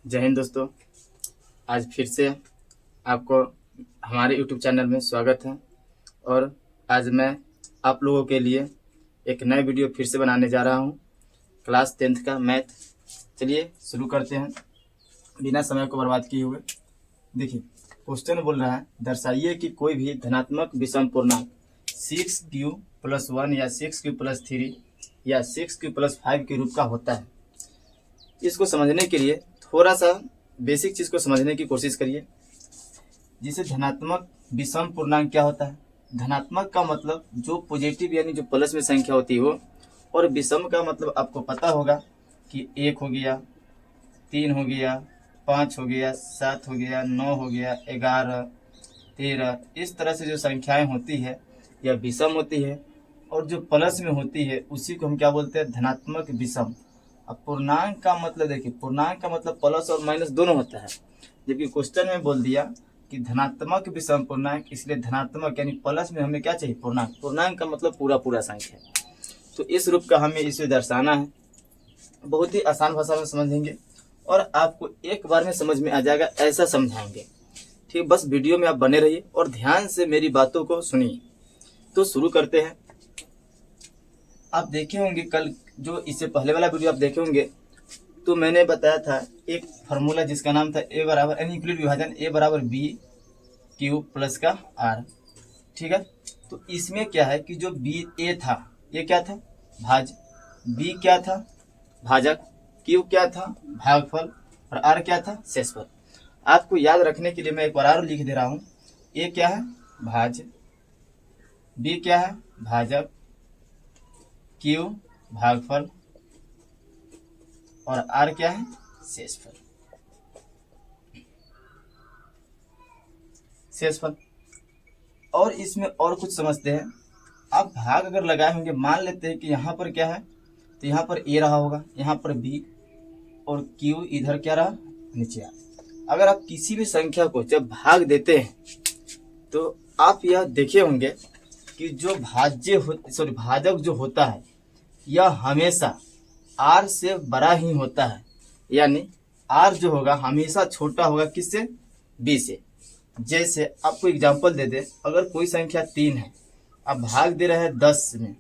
जय हिंद दोस्तों। आज फिर से आपको हमारे YouTube चैनल में स्वागत है। और आज मैं आप लोगों के लिए एक नए वीडियो फिर से बनाने जा रहा हूं, क्लास 10th का मैथ। चलिए शुरू करते हैं बिना समय को बर्बाद किए हुए। देखिए क्वेश्चन बोल रहा है, दर्शाइए कि कोई भी धनात्मक विषम पूर्णांक 6q+1 या 6q+3 या 6q+5 के रूप का होता है। इसको समझने के लिए थोड़ा सा बेसिक चीज़ को समझने की कोशिश करिए। जिसे धनात्मक विषम पूर्णांक क्या होता है? धनात्मक का मतलब जो पॉजिटिव यानी जो प्लस में संख्या होती है वो, और विषम का मतलब आपको पता होगा कि 1 हो गया, 3 हो गया, 5 हो गया, 7 हो गया, 9 हो गया, 11, 13, इस तरह से जो संख्याएं होती है यह विषम होती है। और जो प्लस में होती है उसी को हम क्या बोलते हैं? धनात्मक विषम। अब पूर्णांक का मतलब देखिए, पूर्णांक का मतलब प्लस और माइनस दोनों होता है, जबकि क्वेश्चन में बोल दिया कि धनात्मक विषम पूर्णांक, इसलिए धनात्मक यानी प्लस में हमें क्या चाहिए? पूर्णांक। पूर्णांक का मतलब पूरा पूरा संख्या। तो इस रूप का हमें इसे दर्शाना है। बहुत ही आसान भाषा में समझेंगे और आपको एक बार में समझ में आ जाएगा, ऐसा समझाएंगे। ठीक, बस वीडियो में आप बने रहिए और ध्यान से मेरी बातों को सुनिए। तो शुरू करते हैं। आप देखे होंगे कल जो इससे पहले वाला वीडियो आप देखे होंगे, तो मैंने बताया था एक फार्मूला जिसका नाम था ए बराबर यानी यूक्लिड विभाजन ए बराबर बी क्यूब प्लस का आर। ठीक है, तो इसमें क्या है कि जो बी ए था ये क्या था? भाज। बी क्या था? भाजक। क्यू क्या था? भागफल। और आर क्या था? शेषफल। आपको याद रखने के लिए मैं एक बार और लिख दे रहा हूँ। ए क्या है? भाज। बी क्या है? भाजक। क्यू भागफल। और आर क्या है? शेषफल। शेषफल। और इसमें और कुछ समझते हैं। आप भाग अगर लगाए होंगे, मान लेते हैं कि यहाँ पर क्या है, तो यहाँ पर ए रहा होगा, यहाँ पर बी, और क्यू इधर क्या रहा? नीचे आ। अगर आप किसी भी संख्या को जब भाग देते हैं तो आप यह देखे होंगे कि जो भाजक जो होता है यह हमेशा आर से बड़ा ही होता है। यानी आर जो होगा हमेशा छोटा होगा किससे? बी से। जैसे आपको एग्जांपल दे दे, अगर कोई संख्या 3 है, आप भाग दे रहे हैं 10 में,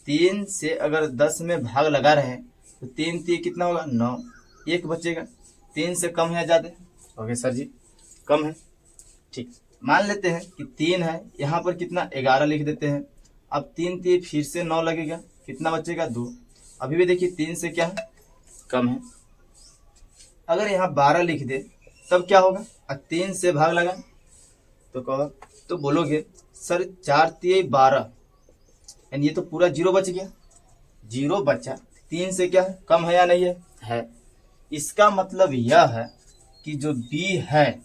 3 से अगर 10 में भाग लगा रहे हैं तो 3 3 कितना होगा? 9। 1 बचेगा। 3 से कम है या ज़्यादा? ओके सर जी, कम है। ठीक, मान लेते हैं कि 3 है, यहाँ पर कितना? 11 लिख देते हैं। अब 3 3 फिर से 9 लगेगा, कितना बचेगा? 2। अभी भी देखिए 3 से क्या है? कम है। अगर यहाँ 12 लिख दे तब क्या होगा? 3 से भाग लगा तो कहो, तो बोलोगे सर 4 3 12, यानी ये तो पूरा 0 बच गया। 0 बचा, 3 से क्या है? कम है या नहीं है? है। इसका मतलब यह है कि जो बी है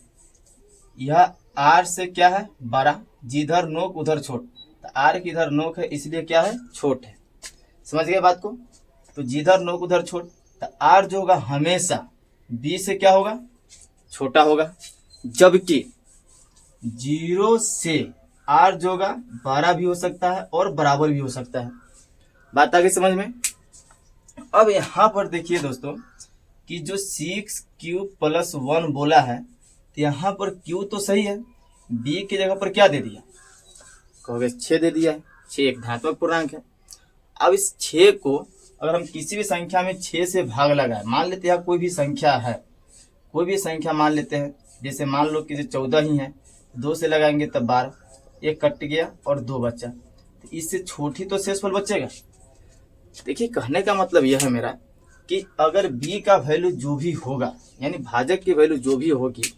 यह आर से क्या है? बड़ा। जिधर नोक उधर छोट, तो आर की इधर नोक है इसलिए क्या है? छोट है। समझ गए बात को? तो जिधर नोक उधर छोट, तो आर जो होगा हमेशा बी से क्या होगा? छोटा होगा। जबकि 0 से आर जो होगा बड़ा भी हो सकता है और बराबर भी हो सकता है। बात आ गई समझ में? अब यहां पर देखिए दोस्तों कि जो 6q+1 बोला है, तो यहां पर q तो सही है, b की जगह पर क्या दे दिया? कहोगे 6 दे दिया है। 6 एक धनात्मक पूर्णांक है। अब इस 6 को अगर हम किसी भी संख्या में 6 से भाग लगाए, मान लेते हैं कोई भी संख्या है, कोई भी संख्या मान लेते हैं, जैसे मान लो कि 14 ही है, 2 से लगाएंगे तब 12, 1 कट गया और 2 बचा, तो इससे छोटी तो शेषफल बचेगा। देखिए कहने का मतलब यह है मेरा कि अगर b का वैल्यू जो भी होगा, यानी भाजक की वैल्यू जो भी होगी,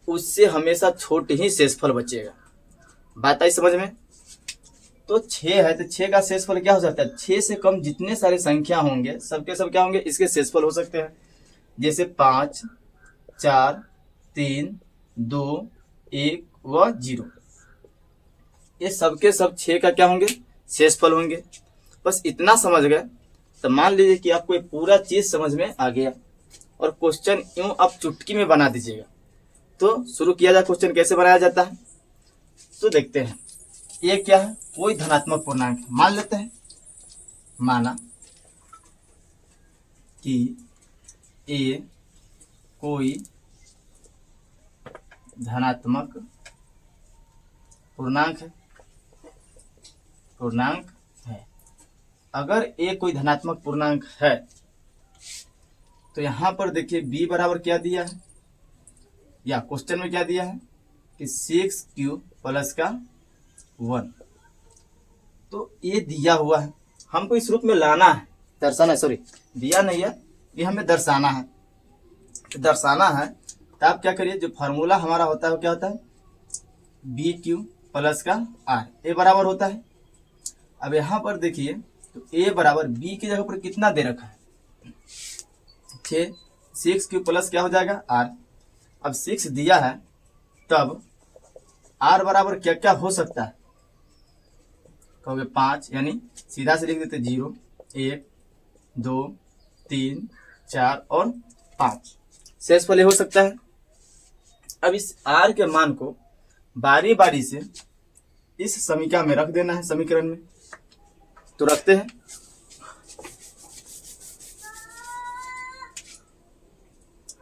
उससे हमेशा छोटे ही शेषफल बचेगा। बात आई समझ में? तो 6 है तो 6 का शेषफल क्या हो सकता है? 6 से कम जितने सारे संख्या होंगे सबके सब क्या होंगे? इसके शेषफल हो सकते हैं। जैसे 5 4 3 2 1 व 0, ये सबके सब 6 का क्या होंगे? शेषफल होंगे। बस इतना समझ गए तो मान लीजिए कि आपको ये पूरा चीज समझ में आ गया और क्वेश्चन यूं आप चुटकी में बना दीजिएगा। तो शुरू किया जाए, क्वेश्चन कैसे बनाया जाता है तो देखते हैं। ये क्या है? कोई धनात्मक पूर्णांक है। मान लेते हैं, माना कि ए कोई धनात्मक पूर्णांक है। अगर ए कोई धनात्मक पूर्णांक है तो यहां पर देखिए b बराबर क्या दिया है, या क्वेश्चन में क्या दिया है कि 6q प्लस का 1। तो ये दिया हुआ है, हमको इस रूप में लाना है, दर्शाना, सॉरी दिया नहीं है, ये हमें दर्शाना है। तो दर्शाना है तो आप क्या करिए, जो फार्मूला हमारा होता है वो क्या होता है, BQ प्लस का R, ए बराबर होता है। अब यहाँ पर देखिए तो ए बराबर बी की जगह पर कितना दे रखा है, 6 प्लस क्या हो जाएगा R। अब 6 दिया है, तब R बराबर क्या क्या हो सकता है, कहोगे 5, यानी सीधा से लिख देते 0, 1, 2, 3, 4 और 5 शेष वाले हो सकता है। अब इस R के मान को बारी बारी से इस समीकरण में रख देना है, समीकरण में तो रखते हैं।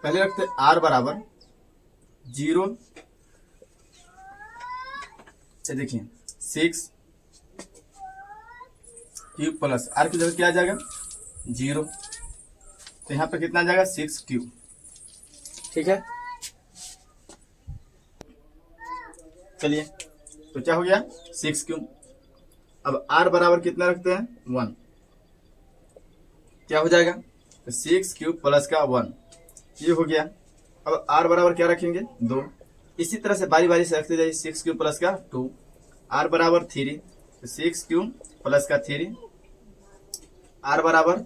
पहले रखते R बराबर 0 से देखिए 6 क्यूब प्लस R की जगह क्या आ जाएगा 0, तो यहाँ पे कितना आ जाएगा 6 क्यूब, ठीक है। चलिए तो क्या हो गया 6 क्यूब। अब R बराबर कितना रखते हैं 1, क्या हो जाएगा तो 6 क्यूब प्लस का 1, ये हो गया। अब R बराबर क्या रखेंगे 2, इसी तरह से बारी बारी से रखते जाइए। 6 क्यूब प्लस का 2, R बराबर 3, तो 6 क्यूब प्लस का 3, R बराबर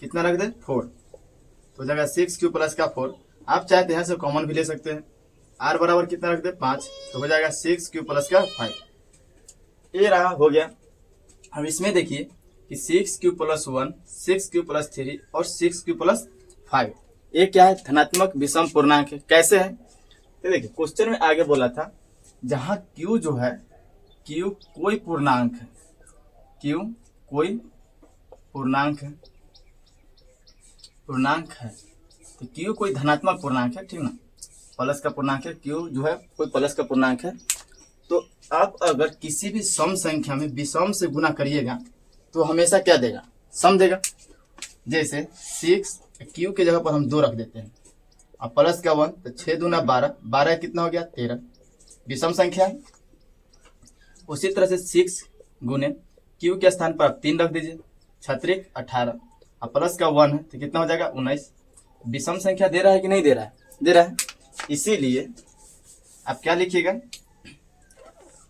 कितना रख दे 4, तो जगह 6 क्यूब प्लस का 4। आप चाहे तो यहाँ से कॉमन भी ले सकते हैं, R बराबर कितना रख दे 5, तो हो जाएगा 6 क्यूब प्लस का 5, ये रहा हो गया। अब इसमें देखिए कि 6 क्यूब प्लस 1, 6 क्यूब प्लस 3 और 6 क्यूब प्लस 5, ये क्या है धनात्मक विषम पूर्णांक है। कैसे है तो देखिए क्वेश्चन में आगे बोला था जहां Q जो है, Q कोई पूर्णांक है, Q कोई पूर्णांक है, तो Q कोई धनात्मक पूर्णांक है, ठीक ना, प्लस का पूर्णांक है, Q जो है कोई प्लस का पूर्णांक है। तो आप अगर किसी भी सम संख्या में विषम से गुना करिएगा तो हमेशा क्या देगा, सम देगा। जैसे 6 Q के जगह पर हम 2 रख देते हैं, अब प्लस का 1, तो 6 दूना 12, 12 कितना हो गया 13, विषम संख्या है। उसी तरह से 6 गुने Q के स्थान पर आप 3 रख दीजिए, 6 18, अब प्लस का 1 है तो कितना हो जाएगा 19, विषम संख्या दे रहा है कि नहीं दे रहा है, दे रहा है। इसीलिए आप क्या लिखिएगा,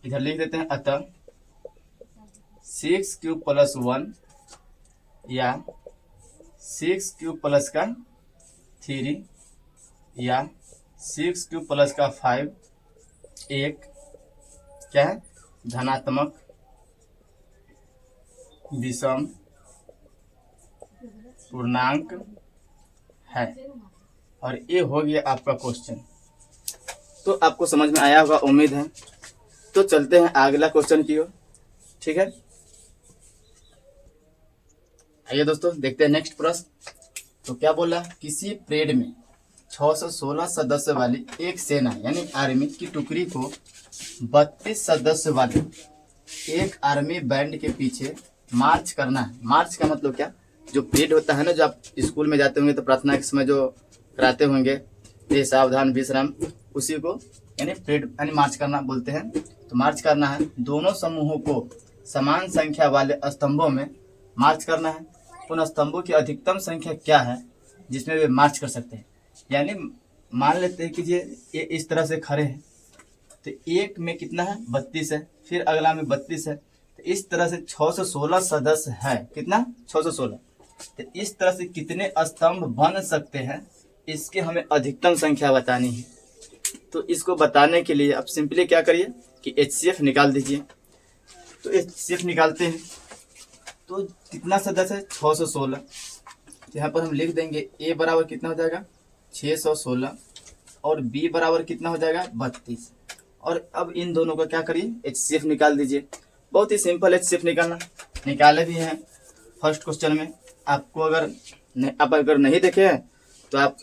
इधर लिख देते हैं, अतः 6 क्यूब प्लस 1 या 6 क्यूब प्लस का 3 या 6 क्यूब प्लस का 5 एक क्या है धनात्मक विषम पूर्णांक है। और ये हो गया आपका क्वेश्चन। तो आपको समझ में आया होगा, उम्मीद है। तो चलते हैं अगला क्वेश्चन की ओर, ठीक है। आइए दोस्तों देखते हैं नेक्स्ट प्रश्न। तो क्या बोला, किसी परेड में 616 सदस्य वाली एक सेना यानी आर्मी की टुकड़ी को 32 सदस्य वाले एक आर्मी बैंड के पीछे मार्च करना है। मार्च का मतलब क्या, जो परेड होता है ना, जो आप स्कूल में जाते होंगे तो प्रार्थना के समय जो कराते होंगे, ये सावधान विश्राम, उसी को यानी परेड यानी मार्च करना बोलते हैं। तो मार्च करना है, दोनों समूहों को समान संख्या वाले स्तंभों में मार्च करना है। उन स्तंभों की अधिकतम संख्या क्या है जिसमें वे मार्च कर सकते हैं। यानी मान लेते हैं कि ये इस तरह से खड़े हैं, तो एक में कितना है 32 है, फिर अगला में 32 है, तो इस तरह से 616 सदस्य है। कितना 616। तो इस तरह से कितने स्तंभ बन सकते हैं, इसके हमें अधिकतम संख्या बतानी है। तो इसको बताने के लिए आप सिंपली क्या करिए कि HCF निकाल दीजिए। तो HCF निकालते हैं तो कितना सदस्य है 616। यहाँ पर हम लिख देंगे A बराबर कितना हो जाएगा 616 और B बराबर कितना हो जाएगा 32। और अब इन दोनों का क्या करिए HCF निकाल दीजिए। बहुत ही सिंपल HCF निकालना, निकाले भी हैं फर्स्ट क्वेश्चन में। आपको अगर आप अगर नहीं देखे हैं तो आप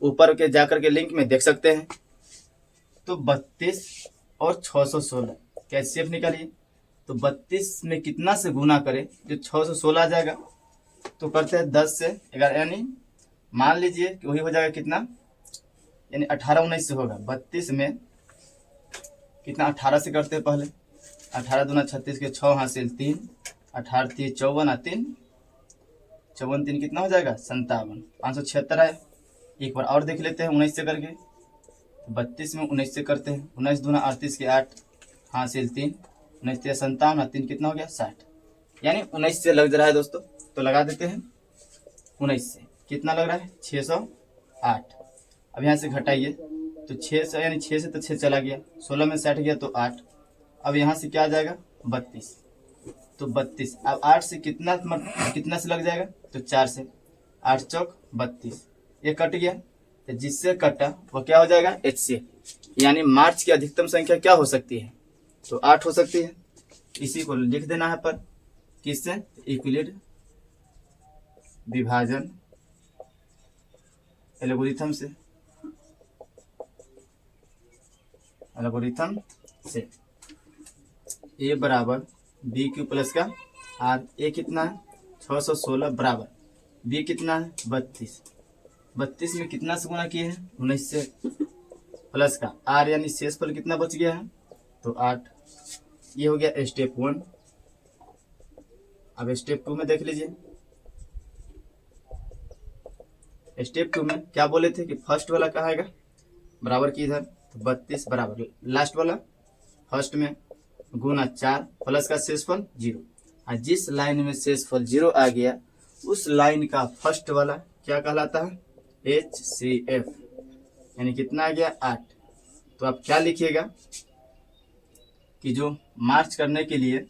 ऊपर के जाकर के लिंक में देख सकते हैं। तो 32 और 616 कैसे एफ निकालिए। तो 32 में कितना से गुना करें जो 616 आ जाएगा। तो करते हैं 10 से 11, यानी मान लीजिए कि वही हो जाएगा कितना, यानी 18 19 से होगा। 32 में कितना 18 से करते हैं पहले। 18 दूना 36 के 6 हासिल 3, 18 3 54 3 54 3 कितना हो जाएगा 57, 576 आए। एक बार और देख लेते हैं 19 से करके। 32 में 19 से करते हैं। 19 दूना 38 के 8 हासिल 3, 19 3 57 3 कितना हो गया 60, यानी 19 से लग रहा है दोस्तों। तो लगा देते हैं 19 से कितना लग रहा है 608। अब यहाँ से घटाइए तो 6 से, यानी 6 से तो 6 चला गया, 16 में 60 गया तो 8। अब यहाँ से क्या आ जाएगा 32। तो 32 अब 8 से कितना से लग जाएगा तो 4 से, 8 चौक 32, ये कट गया। तो जिससे कटा वो क्या हो जाएगा HCF, यानी मार्च की अधिकतम संख्या क्या हो सकती है तो 8 हो सकती है। इसी को लिख देना है पर किससे, यूक्लिड विभाजन एल्गोरिथम से, ए बराबर बी क्यू प्लस का आर। ए कितना है 616 बराबर बी कितना है 32। 32 में कितना से गुना किए हैं 19 से, प्लस का आर यानी शेषफल कितना बच गया है तो 8। ये हो गया स्टेप 1। अब स्टेप 2 में देख लीजिए। स्टेप 2 में क्या बोले थे कि फर्स्ट वाला कहाँ आएगा बराबर की इधर, तो 32 बराबर लास्ट वाला फर्स्ट में गुना 4 प्लस का शेषफल 0। और जिस लाइन में शेषफल 0 आ गया उस लाइन का फर्स्ट वाला क्या कहलाता है HCF, यानी कितना आ गया 8। तो आप क्या लिखिएगा कि जो मार्च करने के लिए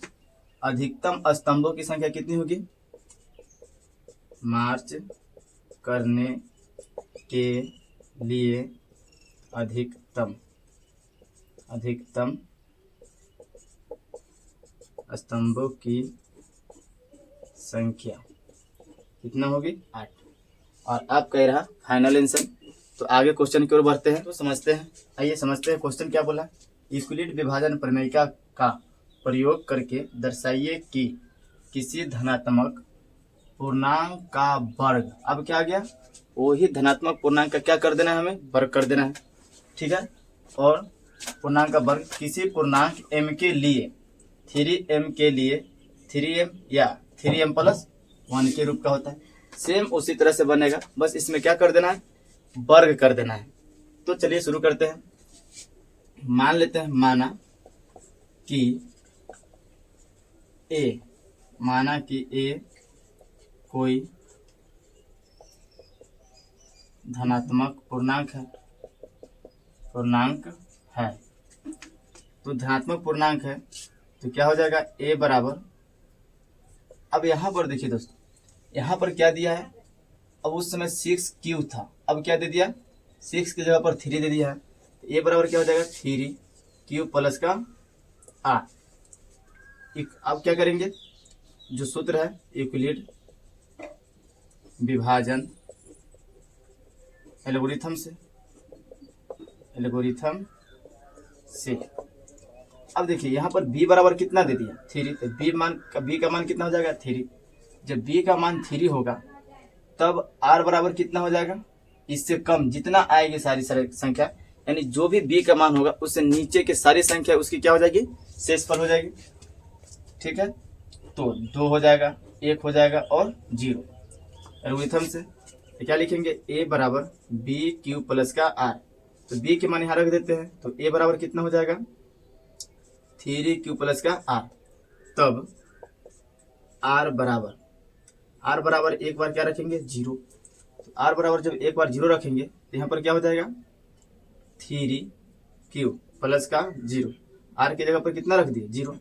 अधिकतम स्तंभों की संख्या कितनी होगी, मार्च करने के लिए अधिकतम स्तंभों की संख्या कितना होगी 8। और अब कह रहा फाइनल आंसर। तो आगे क्वेश्चन की ओर बढ़ते हैं, तो समझते हैं। आइए समझते हैं क्वेश्चन क्या बोला। यूक्लिड विभाजन प्रमेयिका का प्रयोग करके दर्शाइए कि किसी धनात्मक पूर्णांक का वर्ग, अब क्या आ गया वही धनात्मक पूर्णांक का क्या कर देना है हमें वर्ग कर देना है, ठीक है। और पूर्णांक का वर्ग किसी पूर्णांक m के लिए 3m के लिए 3m या 3m प्लस 1 के रूप का होता है। सेम उसी तरह से बनेगा, बस इसमें क्या कर देना है वर्ग कर देना है। तो चलिए शुरू करते हैं। मान लेते हैं माना कि a कोई धनात्मक पूर्णांक है। तो धनात्मक पूर्णांक है तो क्या हो जाएगा a बराबर, अब यहाँ पर देखिए दोस्तों, यहाँ पर क्या दिया है, अब उस समय 6q था, अब क्या दे दिया 6 की जगह पर 3 दे दिया है। तो a बराबर क्या हो जाएगा 3q प्लस का r। अब क्या करेंगे, जो सूत्र है यूक्लिड विभाजन एल्गोरिथम से अब देखिए यहाँ पर b बराबर कितना दे दिया 3, तो b का मान कितना हो जाएगा 3। जब b का मान 3 होगा तब r बराबर कितना हो जाएगा, इससे कम जितना आएगी सारी संख्या, यानी जो भी b का मान होगा उससे नीचे के सारी संख्या उसकी क्या हो जाएगी शेषफल हो जाएगी, ठीक है। तो 2 हो जाएगा, 1 हो जाएगा और 0। एल्गोरिथम से तो क्या लिखेंगे a बराबर बी क्यू प्लस का r। तो b के मान यहाँ रख देते हैं, तो a बराबर कितना हो जाएगा 3q प्लस का r। तब r बराबर एक बार क्या रखेंगे 0। तो r बराबर जब एक बार 0 रखेंगे तो यहाँ पर क्या हो जाएगा 3q प्लस का 0। r की जगह पर कितना रख दिए 0,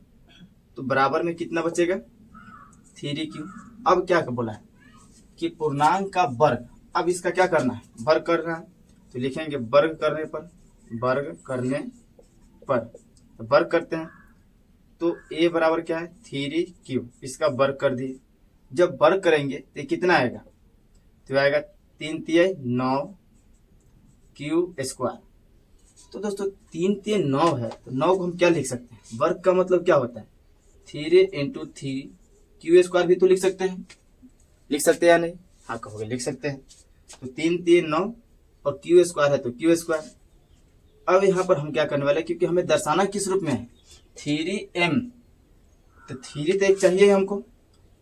तो बराबर में कितना बचेगा 3q। अब क्या बोला है कि पूर्णांक का वर्ग, अब इसका क्या करना है वर्ग करना है। तो लिखेंगे वर्ग करने पर तो वर्ग करते हैं, तो a बराबर क्या है 3q, इसका वर्ग कर दिए। जब वर्ग करेंगे तो कितना आएगा, तो आएगा 3 तिहाई 9 क्यू स्क्वायर। तो दोस्तों 3 3 9 है, तो 9 को हम क्या लिख सकते हैं, वर्ग का मतलब क्या होता है 3 इंटू 3 क्यू स्क्वायर भी तो लिख सकते हैं, लिख सकते हैं या नहीं, हाँ कहोगे लिख सकते हैं। तो 3 3 9 और क्यू स्क्वायर है तो क्यू स्क्वायर। अब यहाँ पर हम क्या करने वाले हैं, क्योंकि हमें दर्शाना किस रूप में है 3m, तो 3 तो एक चाहिए हमको,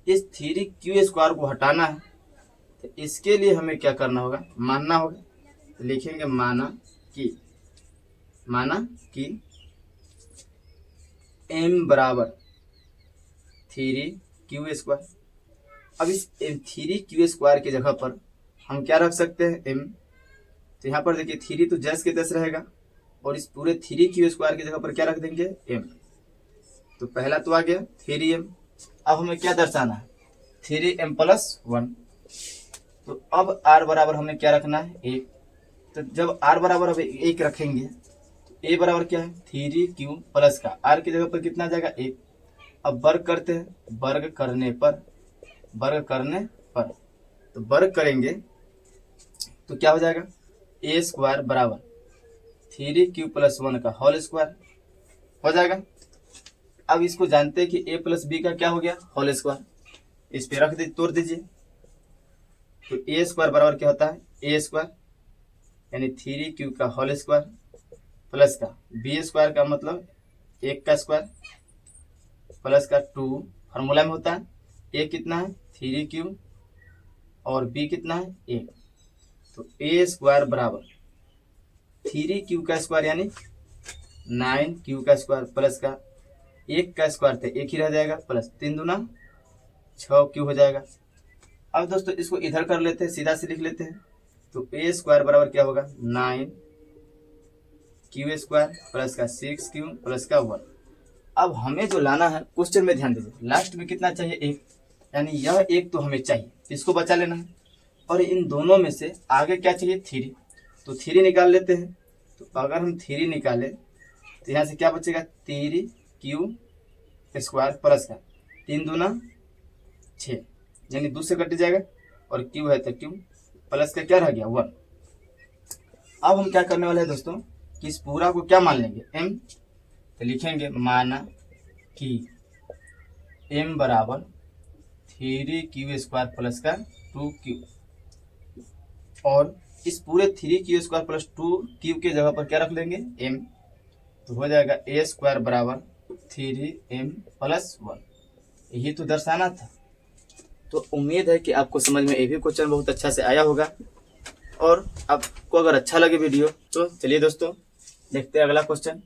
इस 3 क्यू स्क्वायर को हटाना है, तो इसके लिए हमें क्या करना होगा, मानना होगा। तो लिखेंगे माना कि m बराबर 3 क्यू स्क्वायर। अब इस 3 क्यू स्क्वायर की जगह पर हम क्या रख सकते हैं m, तो यहाँ पर देखिए 3 तो जैस के तैस रहेगा, और इस पूरे 3 क्यू स्क्वायर की जगह पर क्या रख देंगे m। तो पहला तो आ गया 3m। अब हमें क्या दर्शाना है 3m प्लस 1। तो अब r बराबर हमें क्या रखना है 1। तो जब r बराबर अब 1 रखेंगे तो a बराबर क्या है 3q प्लस का r की जगह पर कितना आ जाएगा 1। अब वर्ग करते हैं, वर्ग करने पर तो वर्ग करेंगे तो क्या हो जाएगा a स्क्वायर बराबर 3q प्लस 1 का होल स्क्वायर हो जाएगा। अब इसको जानते हैं कि a प्लस बी का क्या हो गया होल स्क्वायर, इस पे रख दीजिए, तोड़ दीजिए। तो a स्क्वायर बराबर क्या होता है a स्क्वायर यानी 3q का होल स्क्वायर प्लस का b स्क्वायर का मतलब 1 का स्क्वायर प्लस का 2 फार्मूला में होता है। a कितना है 3q और b कितना है 1, तो a स्क्वायर बराबर 3q का स्क्वायर यानी 9q का स्क्वायर प्लस का 1 का स्क्वायर थे 1 ही रह जाएगा, प्लस 3 दूना 6q हो जाएगा। अब दोस्तों इसको इधर कर लेते हैं, सीधा से लिख लेते हैं। तो a स्क्वायर बराबर क्या होगा 9q स्क्वायर प्लस का 6q प्लस का 1। अब हमें जो लाना है क्वेश्चन में ध्यान दीजिए, लास्ट में कितना चाहिए 1, यानी यह 1 तो हमें चाहिए, इसको बचा लेना है। और इन दोनों में से आगे क्या चाहिए 3, तो 3 निकाल लेते हैं। तो अगर हम 3 निकालें तो यहाँ से क्या बचेगा 3q स्क्वायर प्लस का 3 दूना 6 यानी 2 से कट जाएगा, और q है तो q प्लस का क्या रह गया 1। अब हम क्या करने वाले हैं दोस्तों कि इस पूरा को क्या मान लेंगे m, तो लिखेंगे माना कि m बराबर 3q स्क्वायर प्लस का 2q, और इस पूरे 3q स्क्वायर प्लस 2q के जगह पर क्या रख लेंगे m, तो हो जाएगा a स्क्वायर बराबर 3m प्लस 1। यही तो दर्शाना था। तो उम्मीद है कि आपको समझ में ये भी क्वेश्चन बहुत अच्छा से आया होगा, और आपको अगर अच्छा लगे वीडियो तो चलिए दोस्तों देखते हैं अगला क्वेश्चन।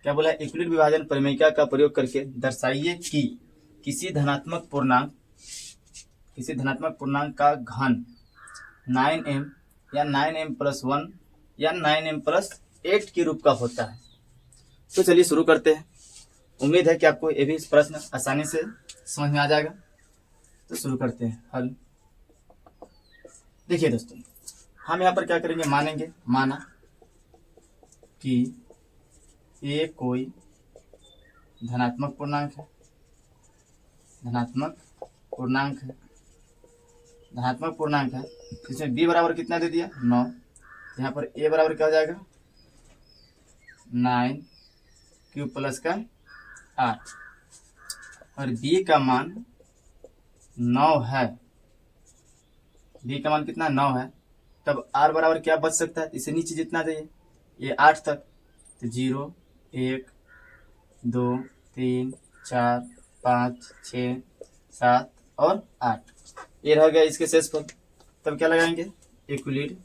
क्या बोला है, यूक्लिड विभाजन प्रमेयिका का प्रयोग करके दर्शाइए कि किसी धनात्मक पूर्णांक का घन 9m या 9m प्लस 1 या 9m प्लस 8 के रूप का होता है। तो चलिए शुरू करते हैं। उम्मीद है कि आपको ये भी प्रश्न आसानी से समझ में आ जाएगा। तो शुरू करते हैं हल। देखिए दोस्तों, हम यहाँ पर क्या करेंगे, माना कि ये कोई धनात्मक पूर्णांक है, इसमें b बराबर कितना दे दिया 9, यहाँ पर a बराबर क्या हो जाएगा 9q प्लस का 8, और b का मान 9 है, b का मान कितना 9 है। तब r बराबर क्या बच सकता है, इससे नीचे जितना चाहिए ये 8 तक, तो 0 1 2 3 4 5 6 7 और 8, ये रह गया इसके शेष पद। तब क्या लगाएंगे यूक्लिड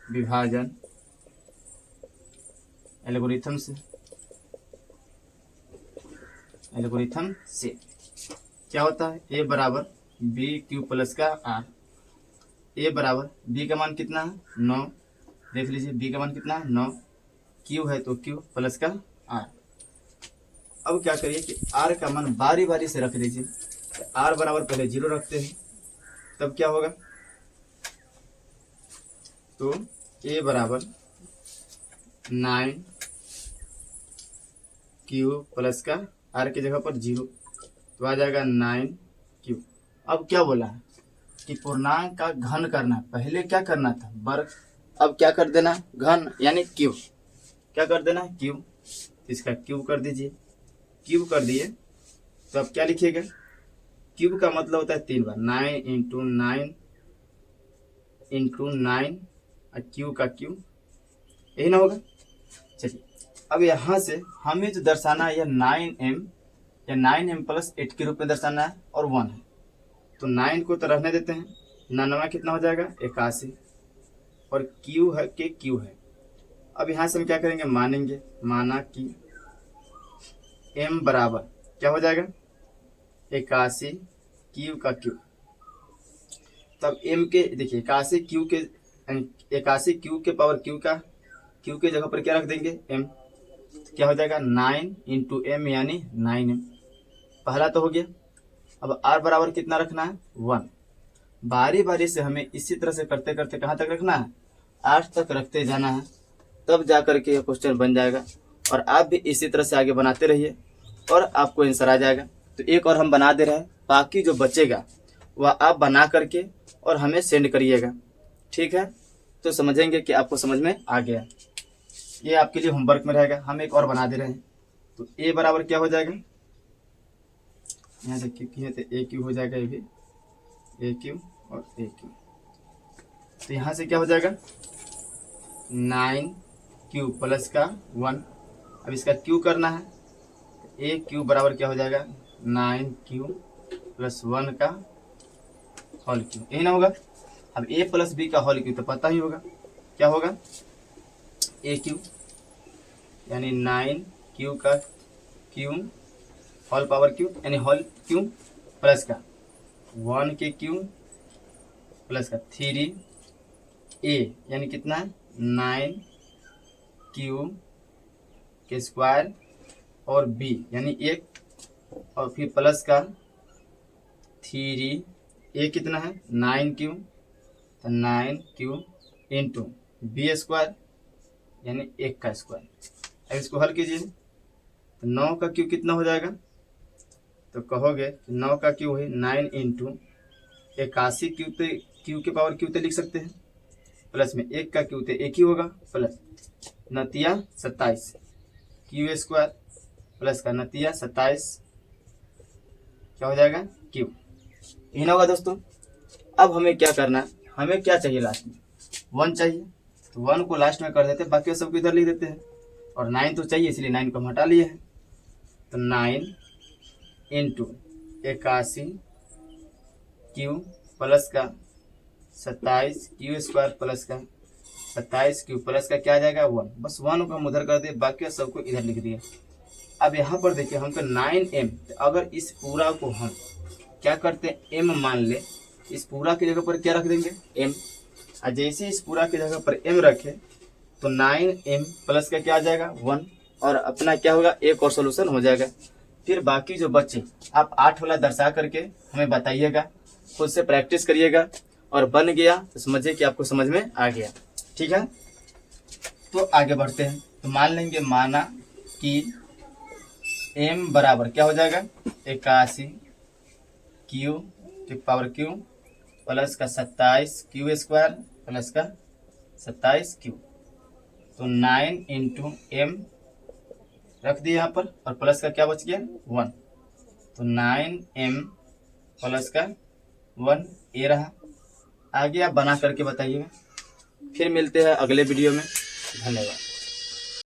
विभाजन एल्गोरिथम से क्या होता है a बराबर बी क्यू प्लस का r, a बराबर b का मान कितना है 9, देख लीजिए b का मान कितना है 9, q है तो q प्लस का r। अब क्या करिए कि r का मान बारी बारी से रख दीजिए। r बराबर पहले 0 रखते हैं, तब क्या होगा, तो a बराबर 9q प्लस का r की जगह पर 0, तो आ जाएगा 9q। अब क्या बोला है कि पूर्णांक का घन करना है। पहले क्या करना था, वर्ग, अब क्या कर देना, घन यानी क्यूब। क्या कर देना, क्यूब। इसका क्यूब कर दीजिए, क्यूब कर दिए तो अब क्या लिखिएगा, क्यूब का मतलब होता है 3 बार, 9 इंटू 9 इंटू 9, क्यूब का क्यूब, यही ना होगा। चलिए अब यहाँ से हमें जो दर्शाना है यह 9m या 9m प्लस 8 के रूप में दर्शाना है और 1 है, तो 9 को तो रहने देते हैं, 9 कितना हो जाएगा 81, और क्यू है के क्यू है। अब यहाँ से हम क्या करेंगे, मानेंगे, माना कि m बराबर क्या हो जाएगा 81 क्यू का क्यू। तब m के देखिए 81 क्यू के 81 क्यू के पावर क्यू का क्यू के जगह पर क्या रख देंगे m, तो क्या हो जाएगा 9 इंटू एम यानी 9m। पहला तो हो गया। अब r बराबर कितना रखना है 1। बारी बारी से हमें इसी तरह से करते करते कहाँ तक रखना है, 8 तक रखते जाना है, तब जा करके यह क्वेश्चन बन जाएगा। और आप भी इसी तरह से आगे बनाते रहिए और आपको आंसर आ जाएगा। तो एक और हम बना दे रहे हैं, बाकी जो बचेगा वह आप बना करके और हमें सेंड करिएगा, ठीक है। तो समझेंगे कि आपको समझ में आ गया। ये आपके लिए होमवर्क में रहेगा। हम एक और बना दे रहे हैं, तो a बराबर क्या हो जाएगा, यहाँ से क्यू किए तो ए क्यू हो जाएगा, ये भी ए क्यू और ए क्यू। तो यहाँ से क्या हो जाएगा 9 क्यू प्लस का 1। अब इसका क्यू करना है, ए क्यू बराबर क्या हो जाएगा 9 क्यू प्लस 1 का होल क्यू, यही ना होगा। अब ए प्लस बी का होल क्यू तो पता ही होगा, क्या होगा ए क्यू यानी 9 क्यू का क्यू होल पावर क्यू यानी होल क्यू प्लस का 1 के क्यू प्लस का 3 ए यानी कितना है 9 क्यू के स्क्वायर और बी यानी 1 और फिर प्लस का 3 ए कितना है 9 क्यू, तो 9 क्यू इंटू बी स्क्वायर यानी 1 का स्क्वायर। अब इसको हल कीजिए तो 9 का क्यू कितना हो जाएगा, तो कहोगे 9 का क्यू है 9 इंटू 81 क्यू, तो क्यू के पावर क्यू तो लिख सकते हैं, प्लस में 1 का क्यू तो 1 ही होगा, प्लस नतिया 27 क्यू स्क्वायर प्लस का नतिया 27 क्या हो जाएगा क्यू, यही ना होगा दोस्तों। अब हमें क्या करना है, हमें क्या चाहिए लास्ट में 1 चाहिए, तो 1 को लास्ट में कर देते हैं, बाकी सबको इधर लिख देते हैं। और 9 तो चाहिए इसलिए 9 को हम हटा लिए हैं, तो 9 इंटू 81 क्यू प्लस का 27 क्यू स्क्वायर प्लस का 27 क्यू प्लस का क्या आ जाएगा 1। बस 1 को हम उधर कर दिए, बाकी सबको इधर लिख दिए। अब यहाँ पर देखिए हमको 9m, अगर इस पूरा को हम क्या करते हैं m मान ले, इस पूरा की जगह पर क्या रख देंगे m, और जैसे इस पूरा की जगह पर m रखे तो 9m प्लस का क्या आ जाएगा 1, और अपना क्या होगा एक और सोल्यूशन हो जाएगा। फिर बाकी जो बच्चे आप 8 वाला दर्शा करके हमें बताइएगा, खुद से प्रैक्टिस करिएगा, और बन गया तो समझिए कि आपको समझ में आ गया, ठीक है। तो आगे बढ़ते हैं, तो मान लेंगे, माना कि m बराबर क्या हो जाएगा 81 क्यू के पावर क्यू प्लस का 27 क्यू स्क्वायर प्लस का 27 क्यू, तो 9 इंटू एम रख दिए यहाँ पर, और प्लस का क्या बच गया 1, तो 9m प्लस का 1 ये रहा। आगे आप बना करके बताइएगा। फिर मिलते हैं अगले वीडियो में, धन्यवाद।